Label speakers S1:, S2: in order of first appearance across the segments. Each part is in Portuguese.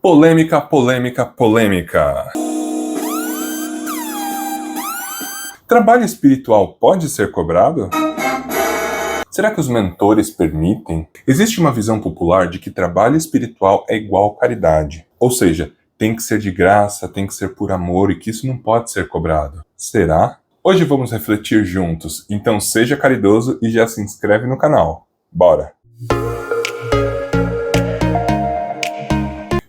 S1: Polêmica, polêmica, polêmica. Trabalho espiritual pode ser cobrado? Será que os mentores permitem? Existe uma visão popular de que trabalho espiritual é igual caridade. Ou seja, tem que ser de graça, tem que ser por amor e que isso não pode ser cobrado. Será? Hoje vamos refletir juntos, então seja caridoso e já se inscreve no canal. Bora!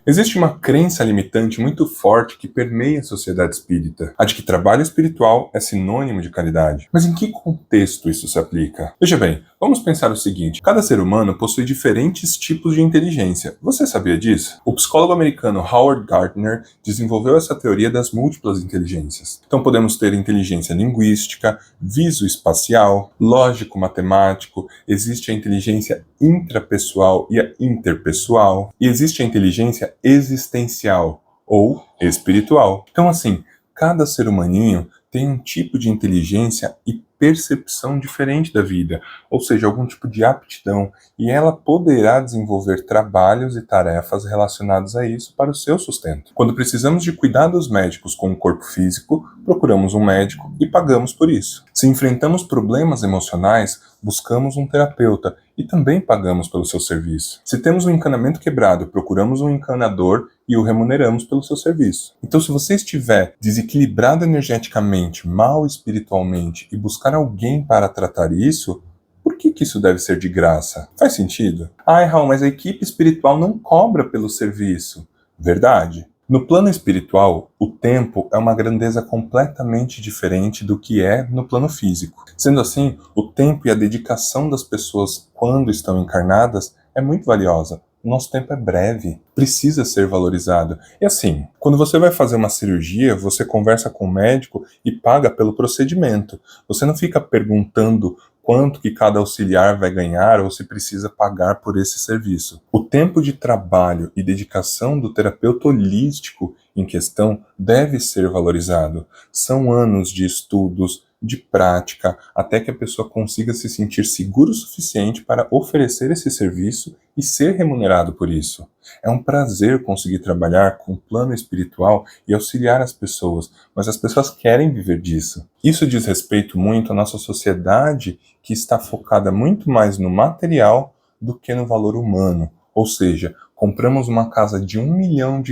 S1: Existe uma crença limitante muito forte que permeia a sociedade espírita, a de que trabalho espiritual é sinônimo de caridade. Mas em que contexto isso se aplica? Veja bem, vamos pensar o seguinte: cada ser humano possui diferentes tipos de inteligência. Você sabia disso? O psicólogo americano Howard Gardner desenvolveu essa teoria das múltiplas inteligências. Então podemos ter inteligência linguística, visoespacial, lógico-matemático, existe a inteligência intrapessoal e a interpessoal, e existe a inteligência existencial ou espiritual. Então, assim, cada ser humaninho tem um tipo de inteligência e percepção diferente da vida, ou seja, algum tipo de aptidão, e ela poderá desenvolver trabalhos e tarefas relacionados a isso para o seu sustento. Quando precisamos de cuidados médicos com o corpo físico, procuramos um médico e pagamos por isso. Se enfrentamos problemas emocionais, buscamos um terapeuta e também pagamos pelo seu serviço. Se temos um encanamento quebrado, procuramos um encanador e o remuneramos pelo seu serviço. Então, se você estiver desequilibrado energeticamente, mal espiritualmente e buscar alguém para tratar isso, por que isso deve ser de graça? Faz sentido? Ai, Raul, mas a equipe espiritual não cobra pelo serviço. Verdade. No plano espiritual, o tempo é uma grandeza completamente diferente do que é no plano físico. Sendo assim, o tempo e a dedicação das pessoas quando estão encarnadas é muito valiosa. O nosso tempo é breve, precisa ser valorizado. E assim, quando você vai fazer uma cirurgia, você conversa com o médico e paga pelo procedimento. Você não fica perguntando quanto que cada auxiliar vai ganhar ou se precisa pagar por esse serviço. O tempo de trabalho e dedicação do terapeuta holístico em questão deve ser valorizado. São anos de estudos, de prática, até que a pessoa consiga se sentir seguro o suficiente para oferecer esse serviço e ser remunerado por isso. É um prazer conseguir trabalhar com o plano espiritual e auxiliar as pessoas, mas as pessoas querem viver disso. Isso diz respeito muito à nossa sociedade, que está focada muito mais no material do que no valor humano. Ou seja, compramos uma casa de R$1 milhão,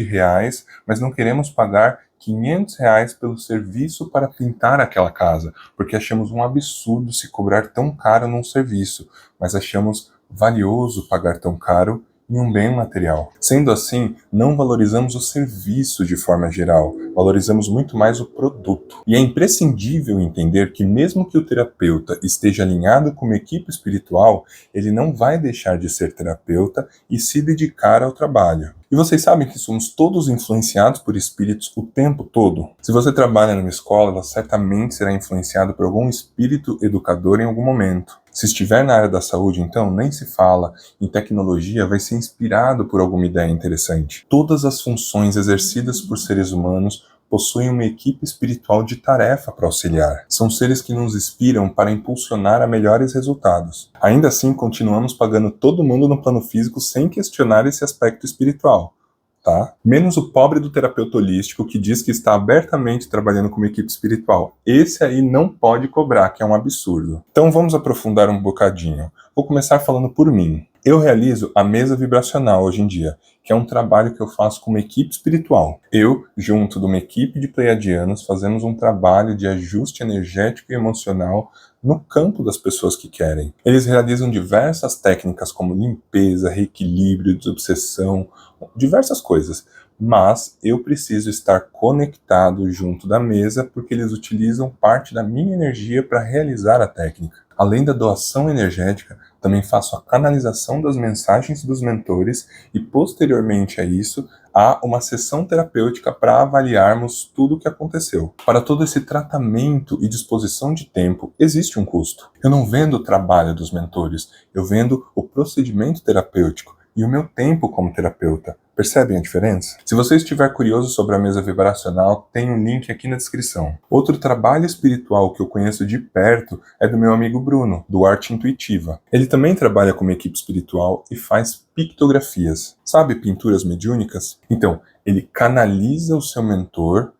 S1: mas não queremos pagar R$500 pelo serviço para pintar aquela casa, porque achamos um absurdo se cobrar tão caro num serviço, mas achamos valioso pagar tão caro em um bem material. Sendo assim, não valorizamos o serviço de forma geral, valorizamos muito mais o produto. E é imprescindível entender que mesmo que o terapeuta esteja alinhado com uma equipe espiritual, ele não vai deixar de ser terapeuta e se dedicar ao trabalho. E vocês sabem que somos todos influenciados por espíritos o tempo todo? Se você trabalha numa escola, ela certamente será influenciada por algum espírito educador em algum momento. Se estiver na área da saúde, então, nem se fala. Em tecnologia, vai ser inspirado por alguma ideia interessante. Todas as funções exercidas por seres humanos possuem uma equipe espiritual de tarefa para auxiliar. São seres que nos inspiram para impulsionar a melhores resultados. Ainda assim, continuamos pagando todo mundo no plano físico sem questionar esse aspecto espiritual. Tá? Menos o pobre do terapeuta holístico que diz que está abertamente trabalhando com uma equipe espiritual. Esse aí não pode cobrar, que é um absurdo. Então vamos aprofundar um bocadinho. Vou começar falando por mim. Eu realizo a mesa vibracional hoje em dia, que é um trabalho que eu faço com uma equipe espiritual. Eu, junto de uma equipe de pleiadianos, fazemos um trabalho de ajuste energético e emocional no campo das pessoas que querem. Eles realizam diversas técnicas como limpeza, reequilíbrio, desobsessão, diversas coisas. Mas eu preciso estar conectado junto da mesa porque eles utilizam parte da minha energia para realizar a técnica. Além da doação energética, também faço a canalização das mensagens dos mentores e, posteriormente a isso, há uma sessão terapêutica para avaliarmos tudo o que aconteceu. Para todo esse tratamento e disposição de tempo, existe um custo. Eu não vendo o trabalho dos mentores, eu vendo o procedimento terapêutico e o meu tempo como terapeuta. Percebem a diferença? Se você estiver curioso sobre a mesa vibracional, tem um link aqui na descrição. Outro trabalho espiritual que eu conheço de perto é do meu amigo Bruno, do Arte Intuitiva. Ele também trabalha como equipe espiritual e faz pictografias. Sabe pinturas mediúnicas? Então, ele canaliza o seu mentor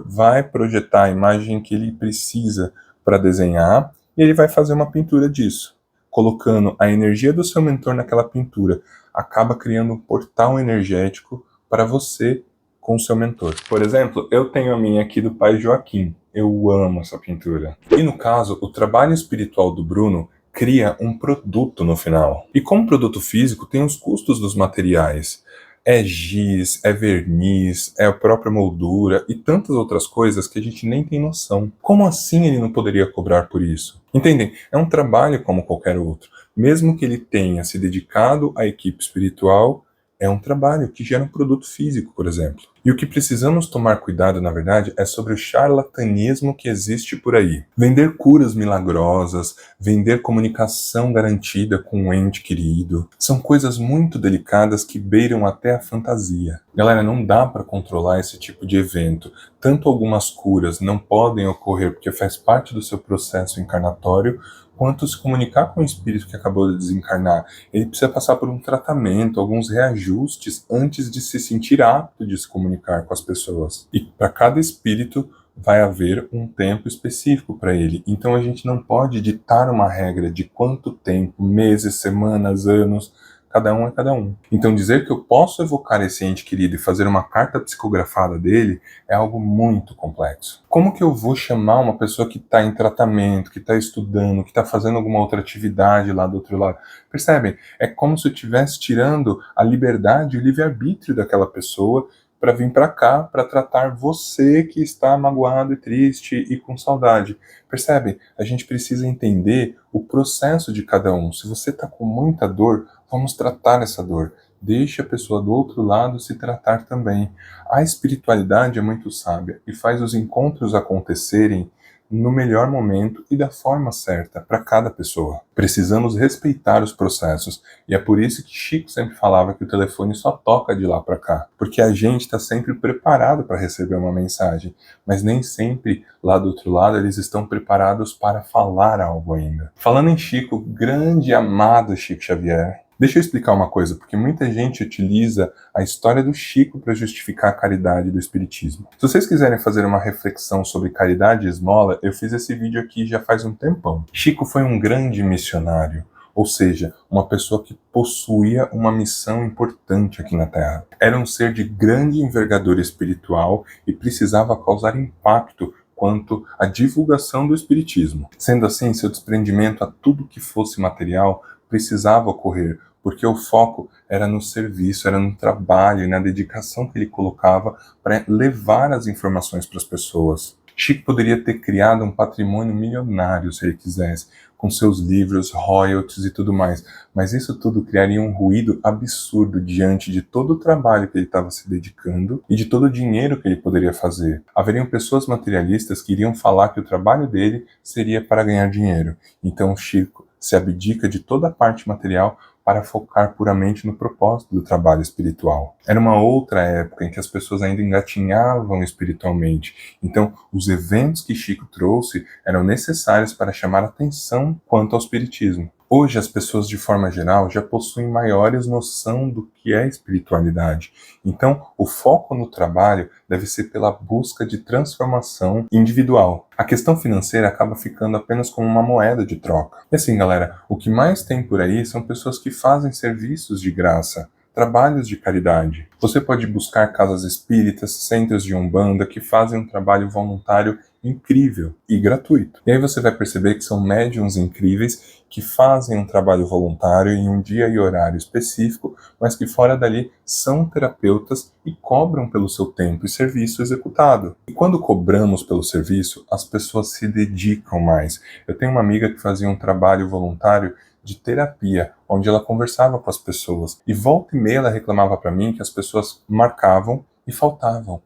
S1: vai projetar a imagem que ele precisa para desenhar e ele vai fazer uma pintura disso. Colocando a energia do seu mentor naquela pintura, acaba criando um portal energético para você com o seu mentor. Por exemplo, eu tenho a minha aqui do Pai Joaquim. Eu amo essa pintura. E no caso, o trabalho espiritual do Bruno cria um produto no final. E como produto físico, tem os custos dos materiais. É giz, é verniz, é a própria moldura e tantas outras coisas que a gente nem tem noção. Como assim ele não poderia cobrar por isso? Entendem? É um trabalho como qualquer outro. Mesmo que ele tenha se dedicado à equipe espiritual, é um trabalho que gera um produto físico, por exemplo. E o que precisamos tomar cuidado, na verdade, é sobre o charlatanismo que existe por aí. Vender curas milagrosas, vender comunicação garantida com um ente querido, são coisas muito delicadas que beiram até a fantasia. Galera, não dá para controlar esse tipo de evento. Tanto algumas curas não podem ocorrer porque faz parte do seu processo encarnatório, quanto se comunicar com o espírito que acabou de desencarnar. Ele precisa passar por um tratamento, alguns reajustes antes de se sentir apto de se comunicar com as pessoas. E para cada espírito vai haver um tempo específico para ele. Então a gente não pode ditar uma regra de quanto tempo, meses, semanas, anos. Cada um é cada um. Então dizer que eu posso evocar esse ente querido e fazer uma carta psicografada dele é algo muito complexo. Como que eu vou chamar uma pessoa que está em tratamento, que está estudando, que está fazendo alguma outra atividade lá do outro lado? Percebem? É como se eu estivesse tirando a liberdade e o livre-arbítrio daquela pessoa para vir para cá, para tratar você que está magoado e triste e com saudade. Percebem? A gente precisa entender o processo de cada um. Se você está com muita dor, vamos tratar essa dor. Deixe a pessoa do outro lado se tratar também. A espiritualidade é muito sábia e faz os encontros acontecerem no melhor momento e da forma certa para cada pessoa. Precisamos respeitar os processos e é por isso que Chico sempre falava que o telefone só toca de lá para cá, porque a gente está sempre preparado para receber uma mensagem, mas nem sempre lá do outro lado eles estão preparados para falar algo ainda. Falando em Chico, grande e amado Chico Xavier, deixa eu explicar uma coisa, porque muita gente utiliza a história do Chico para justificar a caridade do Espiritismo. Se vocês quiserem fazer uma reflexão sobre caridade e esmola, eu fiz esse vídeo aqui já faz um tempão. Chico foi um grande missionário, ou seja, uma pessoa que possuía uma missão importante aqui na Terra. Era um ser de grande envergadura espiritual e precisava causar impacto quanto à divulgação do Espiritismo. Sendo assim, seu desprendimento a tudo que fosse material precisava ocorrer, porque o foco era no serviço, era no trabalho e na dedicação que ele colocava para levar as informações para as pessoas. Chico poderia ter criado um patrimônio milionário se ele quisesse, com seus livros, royalties e tudo mais, mas isso tudo criaria um ruído absurdo diante de todo o trabalho que ele estava se dedicando e de todo o dinheiro que ele poderia fazer. Haveriam pessoas materialistas que iriam falar que o trabalho dele seria para ganhar dinheiro. Então Chico se abdica de toda a parte material para focar puramente no propósito do trabalho espiritual. Era uma outra época em que as pessoas ainda engatinhavam espiritualmente, então os eventos que Chico trouxe eram necessários para chamar atenção quanto ao espiritismo. Hoje as pessoas de forma geral já possuem maiores noção do que é espiritualidade, então o foco no trabalho deve ser pela busca de transformação individual. A questão financeira acaba ficando apenas como uma moeda de troca. E assim, galera, o que mais tem por aí são pessoas que fazem serviços de graça, trabalhos de caridade. Você pode buscar casas espíritas, centros de umbanda que fazem um trabalho voluntário incrível e gratuito. E aí você vai perceber que são médiuns incríveis que fazem um trabalho voluntário em um dia e horário específico, mas que fora dali são terapeutas e cobram pelo seu tempo e serviço executado. E quando cobramos pelo serviço, as pessoas se dedicam mais. Eu tenho uma amiga que fazia um trabalho voluntário de terapia, onde ela conversava com as pessoas. E volta e meia ela reclamava para mim que as pessoas marcavam e faltavam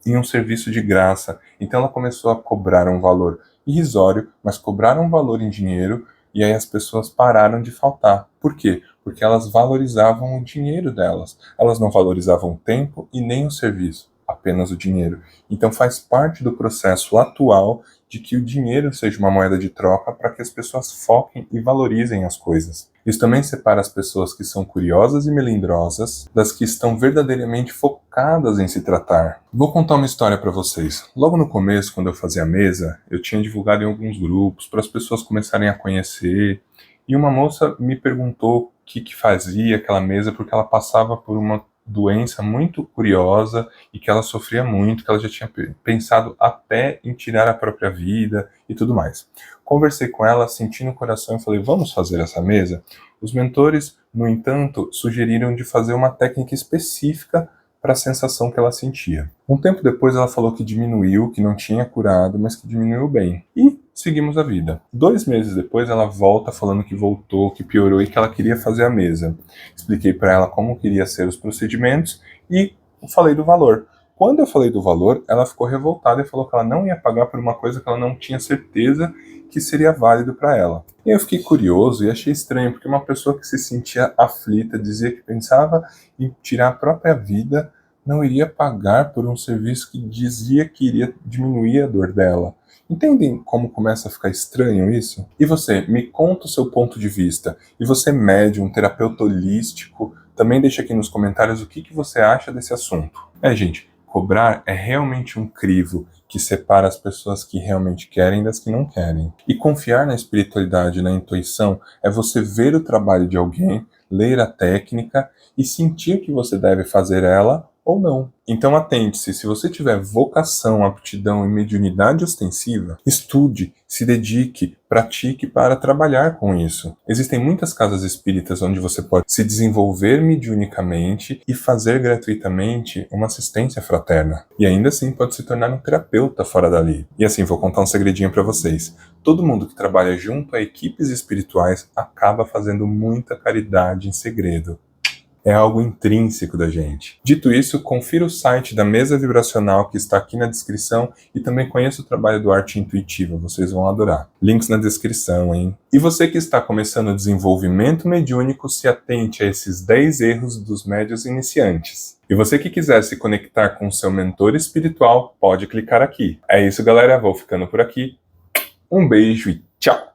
S1: em um serviço de graça. Então ela começou a cobrar um valor irrisório, mas cobraram um valor em dinheiro, e aí as pessoas pararam de faltar. Por quê? porque elas valorizavam o dinheiro delas. Elas não valorizavam o tempo e nem o serviço, apenas o dinheiro. Então faz parte do processo atual de que o dinheiro seja uma moeda de troca para que as pessoas foquem e valorizem as coisas. Isso também separa as pessoas que são curiosas e melindrosas das que estão verdadeiramente focadas em se tratar. Vou contar uma história para vocês. Logo no começo, quando eu fazia a mesa, eu tinha divulgado em alguns grupos para as pessoas começarem a conhecer. E uma moça me perguntou o que fazia aquela mesa, porque ela passava por uma doença muito curiosa e que ela sofria muito, que ela já tinha pensado até em tirar a própria vida e tudo mais. Conversei com ela, senti no coração e falei, vamos fazer essa mesa? Os mentores, no entanto, sugeriram de fazer uma técnica específica para a sensação que ela sentia. Um tempo depois ela falou que diminuiu, que não tinha curado, mas que diminuiu bem. E seguimos a vida. 2 meses depois ela volta falando que voltou, que piorou e que ela queria fazer a mesa. Expliquei para ela como queria ser os procedimentos e falei do valor. Quando eu falei do valor, ela ficou revoltada e falou que ela não ia pagar por uma coisa que ela não tinha certeza que seria válido para ela. E eu fiquei curioso e achei estranho, porque uma pessoa que se sentia aflita, dizia que pensava em tirar a própria vida, não iria pagar por um serviço que dizia que iria diminuir a dor dela. Entendem como começa a ficar estranho isso? E você, me conta o seu ponto de vista. E você, médium, terapeuta holístico, também deixa aqui nos comentários o que você acha desse assunto. Gente, cobrar é realmente um crivo que separa as pessoas que realmente querem das que não querem. E confiar na espiritualidade, na intuição, é você ver o trabalho de alguém, ler a técnica e sentir que você deve fazer ela ou não. Então atente-se, se você tiver vocação, aptidão e mediunidade ostensiva, estude, se dedique, pratique para trabalhar com isso. Existem muitas casas espíritas onde você pode se desenvolver mediunicamente e fazer gratuitamente uma assistência fraterna. E ainda assim pode se tornar um terapeuta fora dali. E assim, vou contar um segredinho para vocês. Todo mundo que trabalha junto a equipes espirituais acaba fazendo muita caridade em segredo. É algo intrínseco da gente. Dito isso, confira o site da Mesa Vibracional que está aqui na descrição e também conheça o trabalho do Arte Intuitiva, vocês vão adorar. Links na descrição, hein? E você que está começando o desenvolvimento mediúnico, se atente a esses 10 erros dos médiuns iniciantes. E você que quiser se conectar com o seu mentor espiritual, pode clicar aqui. É isso, galera, vou ficando por aqui. Um beijo e tchau!